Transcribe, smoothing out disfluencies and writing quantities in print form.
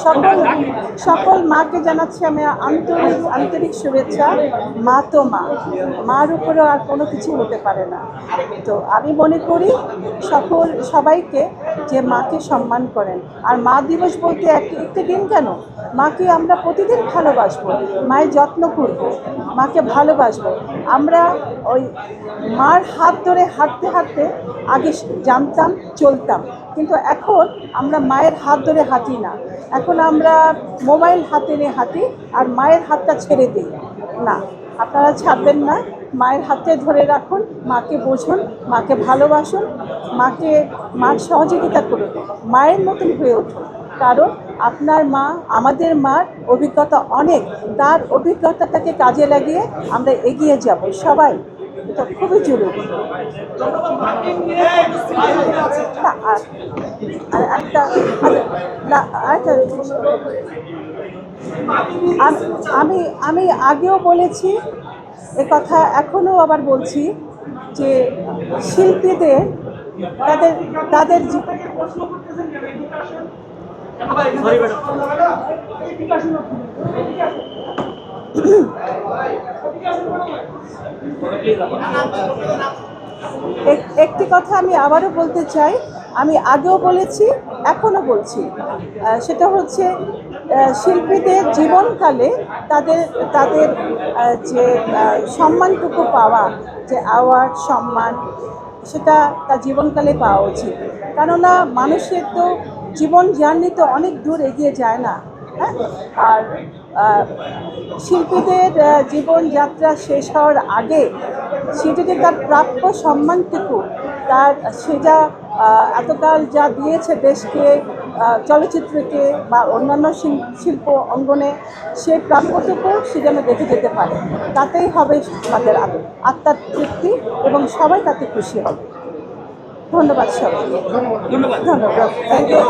সকল সকল মাকে জানাচ্ছি আমি আন্তরিক আন্তরিক শুভেচ্ছা। মা তো মা, মার উপরেও আর কোনো কিছু হতে পারে না। তো আমি মনে করি সবাইকে যে মাকে সম্মান করেন। আর মা দিবস বলতে একটি দিন কেন, মাকে আমরা প্রতিদিন ভালোবাসবো, মায়ের যত্ন করব, মাকে ভালোবাসবো। আমরা ওই মার হাত ধরে হাঁটতে হাঁটতে আগে জানতাম, চলতাম, কিন্তু এখন আমরা মায়ের হাত ধরে হাঁটি না। এখন আমরা মোবাইল হাতে নিয়ে হাঁটি আর মায়ের হাতটা ছেড়ে দিই না। আপনারা ছাড়বেন না, মায়ের হাতে ধরে রাখুন, মাকে বুঝুন, মাকে ভালোবাসুন, মার সহযোগিতা করুন, মায়ের মতন হয়ে উঠুন। কারণ আপনার মা, আমাদের মার অভিজ্ঞতা অনেক, তার অভিজ্ঞতাটাকে কাজে লাগিয়ে আমরা এগিয়ে যাব সবাই। এটা খুবই জরুরি। আমি আগেও বলেছি এ কথা, এখনও আবার বলছি যে শিল্পীদের তাদের তাদের একটি কথা আমি আবারও বলতে চাই, আমি আগেও বলেছি, এখনও বলছি, সেটা হচ্ছে শিল্পীদের জীবনকালে তাদের তাদের যে সম্মানটুকু পাওয়া, যে অ্যাওয়ার্ড সম্মান, সেটা তার জীবনকালে পাওয়া উচিত। কেননা মানুষের তো জীবন জার্নি তো অনেক দূর এগিয়ে যায় না, হ্যাঁ। আর শিল্পীদের জীবনযাত্রা শেষ হওয়ার আগে সে যদি তার প্রাপ্য সম্মানটুকু, সে যা এতকাল যা দিয়েছে দেশকে, চলচ্চিত্রকে বা অন্যান্য শিল্প অঙ্গনে, সে প্রাপ্যটুকু সে যেন দেখে যেতে পারে। তাতেই হবে তাদের আত্মার তৃপ্তি এবং সবাই তাতে খুশি হবে। ধন্যবাদ সবাই, ধন্যবাদ, থ্যাংক ইউ।